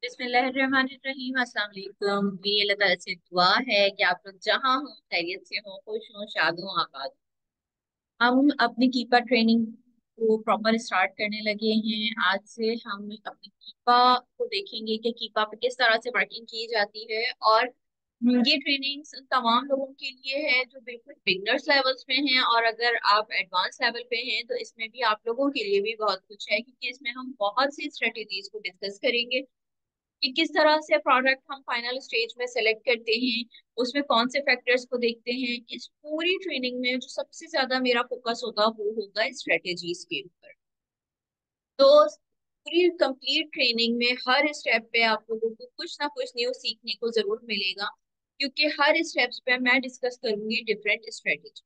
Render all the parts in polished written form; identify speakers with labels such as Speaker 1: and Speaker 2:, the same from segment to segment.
Speaker 1: बिस्मिल्लाहिर्रहमानिर्रहीम। अस्सलाम वालेकुम। मेरी अल्लाह ताला से दुआ है कि आप लोग जहाँ हो खैरियत से हो, खुश हो, शाद हो, आबाद हो। हम अपनी कीपा ट्रेनिंग को प्रॉपर स्टार्ट करने लगे हैं। आज से हम अपनी कीपा को देखेंगे कि कीपा पे किस तरह से वर्किंग की जाती है। और ये ट्रेनिंग तमाम लोगों के लिए है जो बिल्कुल बिगनर्स लेवल्स पे हैं, और अगर आप एडवांस लेवल पे हैं तो इसमें भी आप लोगों के लिए भी बहुत कुछ है, क्योंकि इसमें हम बहुत सी स्ट्रेटेजीज को डिस्कस करेंगे कि किस तरह से प्रोडक्ट हम फाइनल स्टेज में सेलेक्ट करते हैं, उसमें कौन से फैक्टर्स को देखते हैं। इस पूरी ट्रेनिंग में जो सबसे ज्यादा मेरा फोकस होगा वो होगा स्ट्रेटेजीज के ऊपर। तो पूरी कंप्लीट ट्रेनिंग में हर स्टेप पे आप लोगों को कुछ ना कुछ न्यू सीखने को जरूर मिलेगा, क्योंकि हर स्टेप्स पे मैं डिस्कस करूंगी डिफरेंट स्ट्रेटेजी।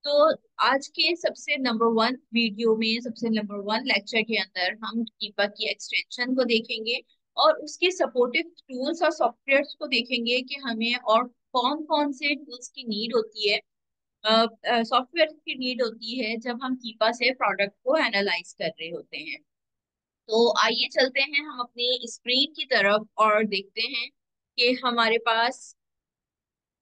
Speaker 1: तो आज के सबसे नंबर वन वीडियो में, सबसे नंबर वन लेक्चर के अंदर हम कीपा की एक्सटेंशन को देखेंगे और उसके सपोर्टिव टूल्स और सॉफ्टवेयर्स को देखेंगे कि हमें और कौन कौन से टूल्स की नीड होती है, सॉफ्टवेयर की नीड होती है जब हम कीपा से प्रोडक्ट को एनालाइज कर रहे होते हैं। तो आइए चलते हैं हम अपनी स्क्रीन की तरफ और देखते हैं कि हमारे पास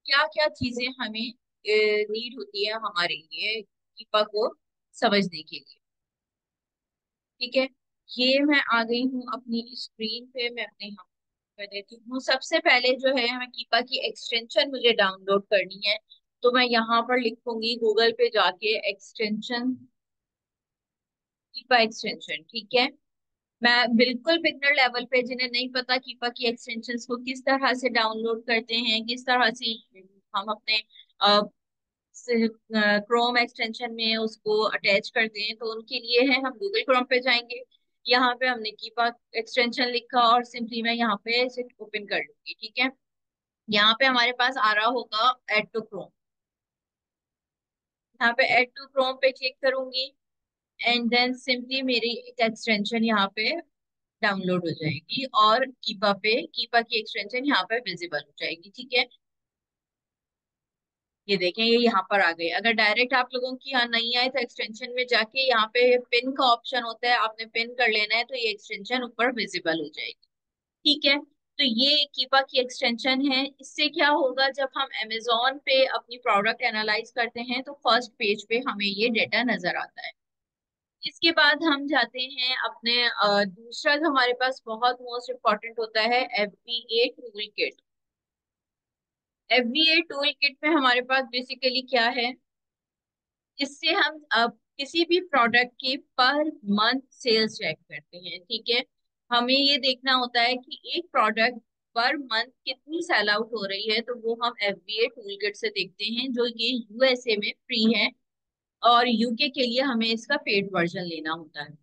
Speaker 1: क्या क्या चीजें हमें नीड होती है हमारे लिए कीपा को समझने के लिए। ठीक है, ये मैं आ गई हूँ अपनी स्क्रीन पे। मैं अपने यहाँ कर देती हूँ। सबसे पहले जो है हमें कीपा की एक्सटेंशन मुझे डाउनलोड करनी है। तो मैं यहाँ पर लिखूंगी गूगल पे जाके एक्सटेंशन, कीपा एक्सटेंशन। ठीक है, मैं बिल्कुल बिगनर लेवल पे जिन्हें नहीं पता कीपा की एक्सटेंशंस को किस तरह से डाउनलोड करते हैं, किस तरह से हम अपने क्रोम एक्सटेंशन में उसको अटैच करते हैं, तो उनके लिए है हम गूगल क्रोम पे जाएंगे। यहाँ पे हमने कीपा एक्सटेंशन लिखा और सिंपली मैं यहाँ पे इसे ओपन कर लूंगी। ठीक है, यहाँ पे हमारे पास आ रहा होगा एड टू क्रोम। यहाँ पे एड टू क्रोम पे क्लिक करूंगी एंड देन सिंपली मेरी एक एक्सटेंशन यहाँ पे डाउनलोड हो जाएगी और कीपा की एक्सटेंशन यहाँ पे विजिबल हो जाएगी। ठीक है, ये देखें ये यहाँ पर आ गई। अगर डायरेक्ट आप लोगों की यहाँ नहीं आए तो एक्सटेंशन में जाके यहाँ पे पिन का ऑप्शन होता है, आपने पिन कर लेना है तो ये एक्सटेंशन ऊपर विजिबल हो जाएगी। ठीक है, तो ये कीपा की एक्सटेंशन है। इससे क्या होगा, जब हम Amazon पे अपनी प्रोडक्ट एनालाइज करते हैं तो फर्स्ट पेज पे हमें ये डेटा नजर आता है। इसके बाद हम जाते हैं अपने दूसरा जो हमारे पास बहुत मोस्ट इम्पोर्टेंट होता है FBA tool kit. FBA tool kit में हमारे पास बेसिकली क्या है, इससे हम किसी भी प्रोडक्ट की पर मंथ सेल्स चेक करते हैं। ठीक है, हमें ये देखना होता है कि एक प्रोडक्ट पर मंथ कितनी सेल आउट हो रही है, तो वो हम FBA टूल किट से देखते हैं, जो ये USA में फ्री है और UK के लिए हमें इसका पेड वर्जन लेना होता है।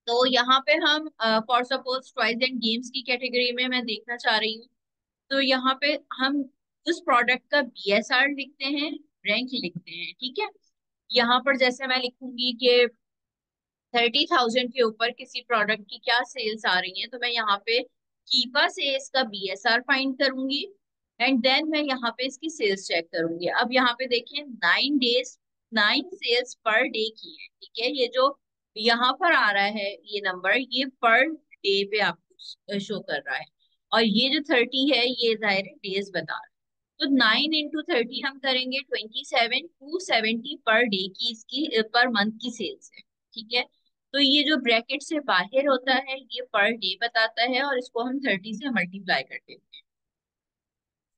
Speaker 1: तो यहाँ पे हम for suppose toys and games की कैटेगरी में मैं देखना चाह रही हूँ, तो यहाँ पे हम उस प्रोडक्ट का BSR लिखते हैं, रैंक लिखते हैं। ठीक है, यहाँ पर जैसे मैं लिखूंगी कि 30,000 के ऊपर किसी प्रोडक्ट की क्या सेल्स आ रही हैं, तो मैं यहाँ पे कीपा से इसका BSR फाइंड करूंगी एंड देन मैं यहाँ पे इसकी सेल्स चेक करूंगी। अब यहाँ पे देखिए 9 डेज, 9 सेल्स पर डे की है। ठीक है, ये जो यहाँ पर आ रहा है ये नंबर, ये पर डे पे आपको शो कर रहा है, और ये जो 30 है ये जाहिर है डेज बता रहा है। तो 9 into 30 हम करेंगे 27, 270 पर डे की इसकी पर मंथ की सेल्स है। ठीक है, तो ये जो ब्रैकेट से बाहर होता है ये पर डे बताता है और इसको हम 30 से मल्टीप्लाई कर देते हैं।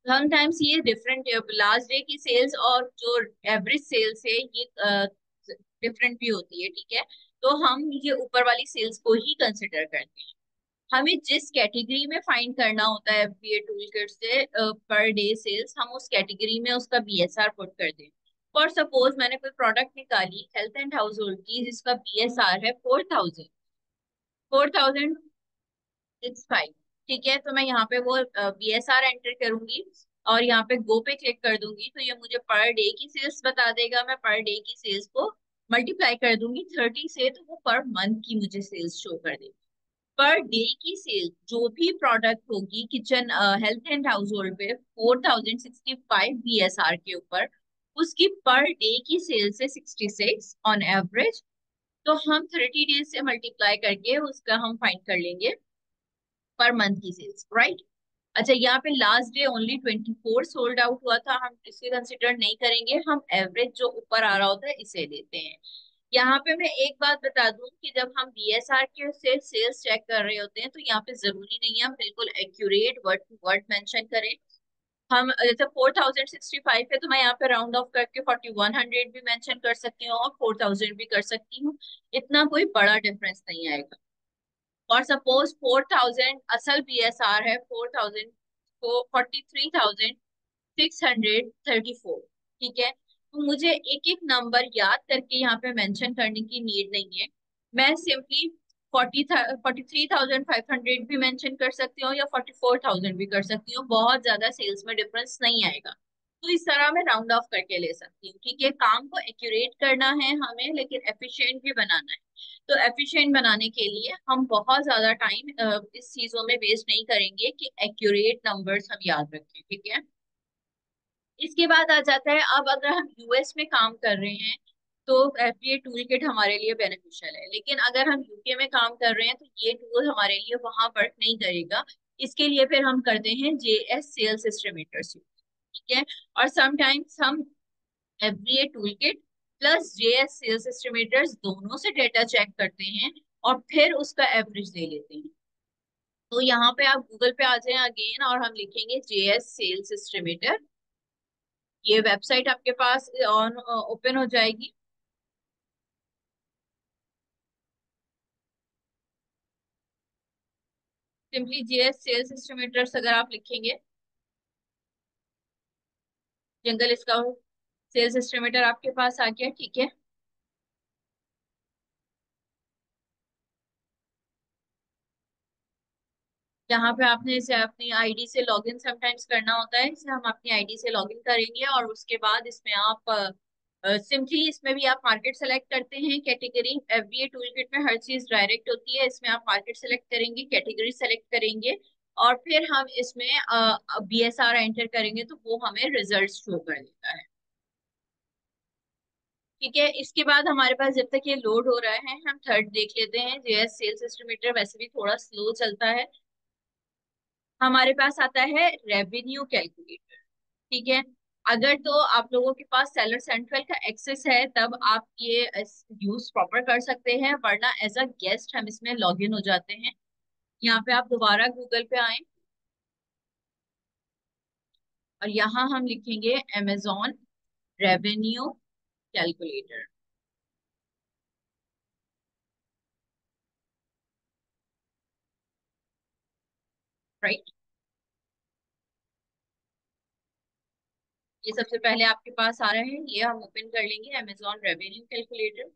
Speaker 1: समटाइम्स ये डिफरेंट, लास्ट डे की सेल्स और जो एवरेज सेल्स है ये डिफरेंट भी होती है। ठीक है, तो हम ये ऊपर वाली सेल्स को ही कंसिडर करते हैं। हमें जिस कैटेगरी में फाइंड करना होता है FBA टूल किट से पर डे सेल्स, हम उस कैटेगरी में उसका BSR पुट कर दें। फॉर सपोज मैंने कोई प्रोडक्ट निकाली हेल्थ एंड हाउस होल्ड की जिसका BSR है 4,065। ठीक है, तो मैं यहाँ पे वो BSR एंटर करूंगी और यहाँ पे गो पे क्लिक कर दूंगी, तो ये मुझे पर डे की सेल्स बता देगा। मैं पर डे की सेल्स को मल्टीप्लाई कर दूंगी 30 से, तो वो पर मंथ की मुझे सेल्स शो कर देगी। पर डे की सेल जो भी प्रोडक्ट होगी kitchen health and house hold पे 4,065 BSR के ऊपर, उसकी पर डे की सेल से 66 ऑन एवरेज, तो हम 30 डेज से मल्टीप्लाई करके उसका हम फाइंड कर लेंगे पर मंथ की सेल्स, राइट। अच्छा, यहाँ पे last day only 24 sold out हुआ था, हम इसे कंसिडर नहीं करेंगे, हम एवरेज जो ऊपर आ रहा होता है इसे लेते हैं। यहाँ पे मैं एक बात बता दूं कि जब हम बीएसआर के से सेल्स चेक कर रहे होते हैं तो यहाँ पे जरूरी नहीं है हम बिल्कुल accurate word to word mention करें। हम जैसे 4065 है तो मैं यहाँ पे राउंड ऑफ करके 4100 भी मेंशन कर सकती हूँ और 4000 भी कर सकती हूँ। इतना कोई बड़ा डिफरेंस नहीं आएगा। और सपोज 4000 असल बीएसआर है, 4000 को 43,634, ठीक है। तो मुझे एक एक नंबर याद करके यहाँ पे मेंशन करने की नीड नहीं है। मैं सिंपली 43,500 भी मेंशन कर सकती हूँ या 44,000 भी कर सकती हूँ, बहुत ज्यादा सेल्स में डिफरेंस नहीं आएगा। तो इस तरह मैं राउंड ऑफ करके ले सकती हूँ, ठीक है। काम को एक्यूरेट करना है हमें लेकिन एफिशिएंट भी बनाना है। तो एफिशिएंट बनाने के लिए हम बहुत ज्यादा टाइम इस चीजों में वेस्ट नहीं करेंगे कि एक्यूरेट नंबर्स हम याद रखें, ठीक है। इसके बाद आ जाता है, अब अगर हम यूएस में काम कर रहे हैं तो एफबीए टूल किट हमारे लिए बेनिफिशियल है, लेकिन अगर हम यूके में काम कर रहे हैं तो ये टूल हमारे लिए वहां वर्क नहीं करेगा। इसके लिए फिर हम करते हैं जेएस सेल्स एस्टिमेटर, ठीक है। और समटाइम्स हम FBA tool kit plus JS sales estimators दोनों से डेटा चेक करते हैं और फिर उसका एवरेज ले लेते हैं। तो यहाँ पे आप गूगल पे आ जाएं अगेन और हम लिखेंगे जेएस सेल्स एस्टिमेटर। ये वेबसाइट आपके पास ऑन ओपन हो जाएगी। सिंपली जीएस सेल्स एस्टिमेटर्स अगर आप लिखेंगे, जंगल इसका सेल्स एस्टिमेटर आपके पास आ गया, ठीक है। यहाँ पे आपने इसे अपनी आईडी से लॉगिन समटाइम्स करना होता है, इसे हम अपनी आईडी से लॉगिन करेंगे और उसके बाद इसमें आप सिंपली इसमें भी आप मार्केट सेलेक्ट करते हैं, कैटेगरी। एफबीए टूलकिट में हर चीज डायरेक्ट होती है, इसमें आप मार्केट सेलेक्ट करेंगे, कैटेगरी सेलेक्ट करेंगे और फिर हम इसमें बीएसआर एंटर करेंगे तो वो हमें रिजल्ट शो कर देता है, ठीक है। इसके बाद हमारे पास जब तक ये लोड हो रहा है हम थर्ड देख लेते हैं। जेएस सेल्स एस्टिमेटर वैसे भी थोड़ा स्लो चलता है। हमारे पास आता है रेवेन्यू कैलकुलेटर, ठीक है। अगर तो आप लोगों के पास सेलर सेंट्रल का एक्सेस है तब आप ये यूज प्रॉपर कर सकते हैं, वरना एज अ गेस्ट हम इसमें लॉग इन हो जाते हैं। यहाँ पे आप दोबारा गूगल पे आए और यहाँ हम लिखेंगे अमेजोन रेवेन्यू कैलकुलेटर, राइट। ये सबसे पहले आपके पास आ रहा है, ये हम ओपन कर लेंगे अमेजोन रेवेन्यू कैलकुलेटर।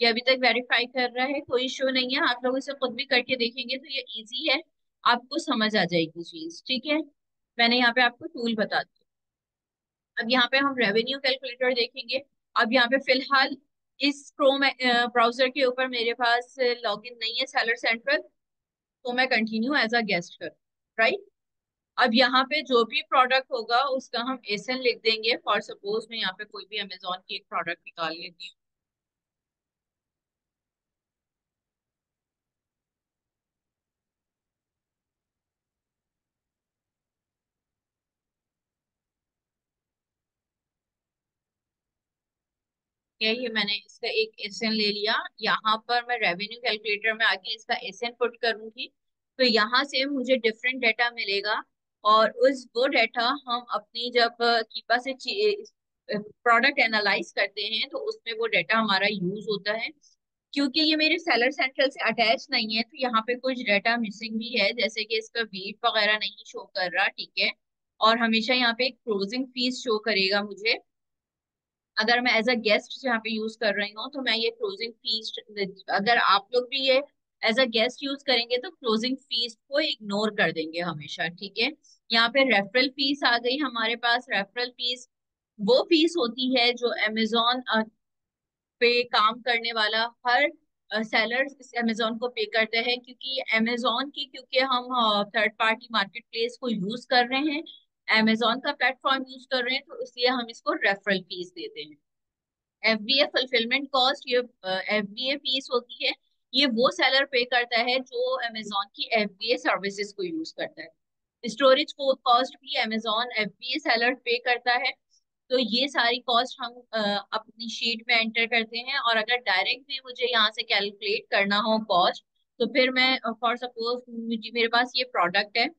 Speaker 1: ये अभी तक वेरीफाई कर रहा है, कोई इशू नहीं है। आप लोग इसे खुद भी करके देखेंगे तो ये इजी है, आपको समझ आ जाएगी चीज, ठीक है। मैंने यहाँ पे आपको टूल बता दिया। अब यहाँ पे हम रेवेन्यू कैलकुलेटर देखेंगे। अब यहाँ पे फिलहाल इस क्रोम ब्राउजर के ऊपर मेरे पास लॉगिन नहीं है सेलर सेंट्रल, तो मैं कंटिन्यू एज अ गेस्ट करूँ, राइट। अब यहाँ पे जो भी प्रोडक्ट होगा उसका हम एसएन लिख देंगे। फॉर सपोज मैं यहाँ पे कोई भी अमेजोन की एक प्रोडक्ट निकाल लेती हूँ। ये मैंने इसका एक एसएन ले लिया। यहाँ पर मैं रेवेन्यू कैलकुलेटर में आके इसका एसएन पुट करूंगी तो यहाँ से मुझे डिफरेंट डाटा मिलेगा और उस वो डाटा हम अपनी जब कीपा से प्रोडक्ट एनालाइज करते हैं तो उसमें वो डाटा हमारा यूज होता है। क्योंकि ये मेरे सेलर सेंट्रल से अटैच नहीं है तो यहाँ पे कुछ डाटा मिसिंग भी है, जैसे कि इसका वेट वगैरह नहीं शो कर रहा, ठीक है। और हमेशा यहाँ पे एक क्लोजिंग फीस शो करेगा मुझे। अगर मैं एज अ गेस्ट यहाँ पे यूज कर रही हूँ तो मैं ये क्लोजिंग फीस, अगर आप लोग भी ये एज अ गेस्ट यूज करेंगे तो क्लोजिंग फीस को इग्नोर कर देंगे हमेशा, ठीक है। यहाँ पे रेफरल फीस आ गई हमारे पास। रेफरल फीस वो फीस होती है जो अमेजोन पे काम करने वाला हर सेलर इस अमेजोन को पे करते हैं, क्योंकि अमेजोन की, क्योंकि हम थर्ड पार्टी मार्केट प्लेस को यूज कर रहे हैं, अमेजोन का प्लेटफॉर्म यूज कर रहे हैं, तो इसलिए हम इसको रेफरल फीस देते हैं। एफबीए फुलफिलमेंट कॉस्ट, ये एफबीए फीस होती है। ये वो सेलर पे करता है जो अमेजोन की एफबीए सर्विसेज को यूज करता है। स्टोरेज को कॉस्ट भी अमेजोन एफबीए सेलर पे करता है। तो ये सारी कॉस्ट हम अपनी शीट में एंटर करते हैं, और अगर डायरेक्ट भी मुझे यहाँ से कैलकुलेट करना हो कॉस्ट, तो फिर मैं फॉर सपोज मुझे मेरे पास ये प्रोडक्ट है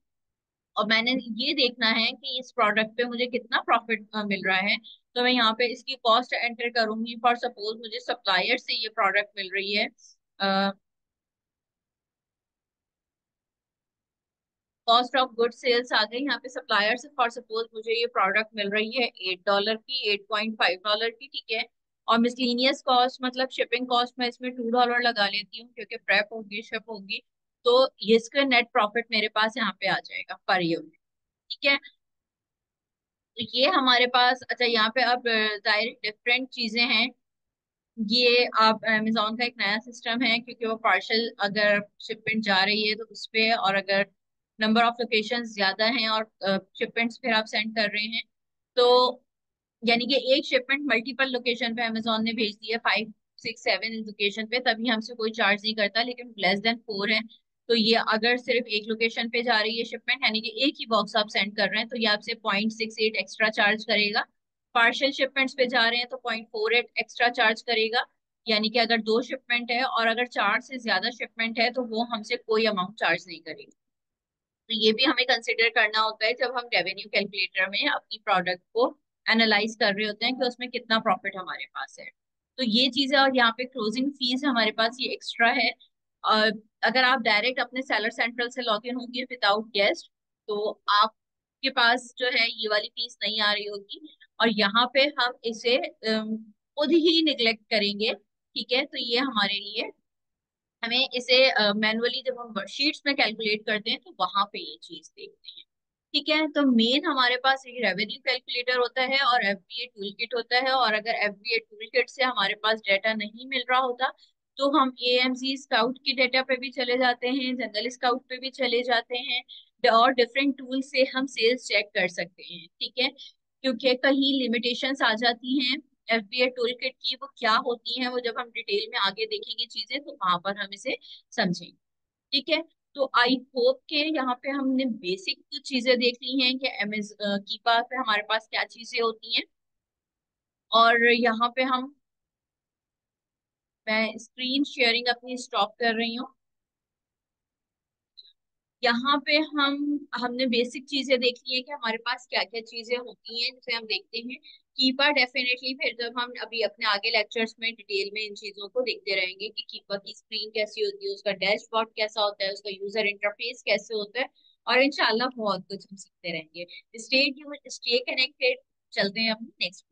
Speaker 1: और मैंने ये देखना है कि इस प्रोडक्ट पे मुझे कितना प्रॉफिट मिल रहा है, तो मैं यहाँ पे इसकी कॉस्ट एंटर करूंगी। फॉर सपोज मुझे सप्लायर से ये प्रोडक्ट मिल रही है, कॉस्ट ऑफ गुड सेल्स आ गई यहाँ पे सप्लायर से। फॉर सपोज मुझे ये प्रोडक्ट मिल रही है $8 की, $8.5 की, ठीक है। और मिसलीनियस कॉस्ट मतलब शिपिंग कॉस्ट मैं इसमें $2 लगा लेती हूँ, क्योंकि प्रेप होगी, शिप होगी। तो ये इसका नेट प्रॉफिट मेरे पास यहाँ पे आ जाएगा पर यूनिट, ठीक है। तो ये हमारे पास, अच्छा यहाँ पे अब जाहिर डिफरेंट चीजें हैं। ये आप अमेजोन का एक नया सिस्टम है, क्योंकि वो पार्शल अगर शिपमेंट जा रही है तो उस पे, और अगर नंबर ऑफ लोकेशंस ज्यादा हैं और शिपमेंट्स फिर आप सेंड कर रहे हैं, तो यानी कि एक शिपमेंट मल्टीपल लोकेशन पे अमेजोन ने भेज दी है, 5 6 7 लोकेशन पे, तभी हमसे कोई चार्ज नहीं करता। लेकिन लेस देन 4 है, तो ये अगर सिर्फ एक लोकेशन पे जा रही है शिपमेंट, यानी कि एक ही बॉक्स आप सेंड कर रहे हैं, तो ये आपसे 0.68 एक्स्ट्रा चार्ज करेगा। पार्शियल शिपमेंट्स पे जा रहे हैं तो 0.48 एक्स्ट्रा चार्ज करेगा। यानी कि अगर 2 शिपमेंट है और अगर 4 से ज्यादा शिपमेंट है तो वो हमसे कोई अमाउंट चार्ज नहीं करेगा। तो ये भी हमें कंसिडर करना होता है जब हम रेवेन्यू कैलकुलेटर में अपनी प्रोडक्ट को एनालाइज कर रहे होते हैं कि उसमें कितना प्रॉफिट हमारे पास है। तो ये चीजें, और यहाँ पे क्लोजिंग फीस हमारे पास ये एक्स्ट्रा है। और अगर आप डायरेक्ट अपने सेलर सेंट्रल से लॉग इन होंगे विदाउट गेस्ट, तो आपके पास जो है ये वाली फीस नहीं आ रही होगी। और यहाँ पे हम इसे खुद ही निगलेक्ट करेंगे, ठीक है। तो ये हमारे लिए, हमें इसे मैनुअली जब हम शीट्स में कैलकुलेट करते हैं तो वहां पे ये चीज देखते हैं, ठीक है। तो मेन हमारे पास एक रेवेन्यू कैलकुलेटर होता है और एफबीए टूल किट होता है। और अगर एफबीए टूल किट से हमारे पास डेटा नहीं मिल रहा होता, तो हम एएमजी स्काउट की डेटा पे भी चले जाते हैं, जंगल स्काउट पे भी चले जाते हैं, और डिफरेंट टूल से हम सेल्स चेक कर सकते हैं, ठीक है। क्योंकि कहीं लिमिटेशंस आ जाती हैं एफबीए टूल किट की, वो क्या होती हैं वो जब हम डिटेल में आगे देखेंगे चीजें, तो वहां पर हम इसे समझेंगे, ठीक है। तो आई होप के यहाँ पे हमने बेसिक कुछ चीजें देख ली हैं कि एमएस कीपा पे हमारे पास क्या चीजें होती हैं। और यहाँ पे हम, मैं स्क्रीन शेयरिंग अपनी स्टॉप कर रही हूँ। यहाँ पे हमने बेसिक चीजें देख ली है कि हमारे पास क्या क्या चीजें होती हैं जिसे हम देखते हैं। कीपर डेफिनेटली फिर जब हम अभी अपने आगे लेक्चर्स में डिटेल में इन चीजों को देखते रहेंगे कि कीपर की स्क्रीन कैसी होती है, उसका डैशबोर्ड कैसा होता है, उसका यूजर इंटरफेस कैसे होता है, और इंशाल्लाह बहुत कुछ हम सीखते रहेंगे। Stay connected. चलते हैं अपने नेक्स्ट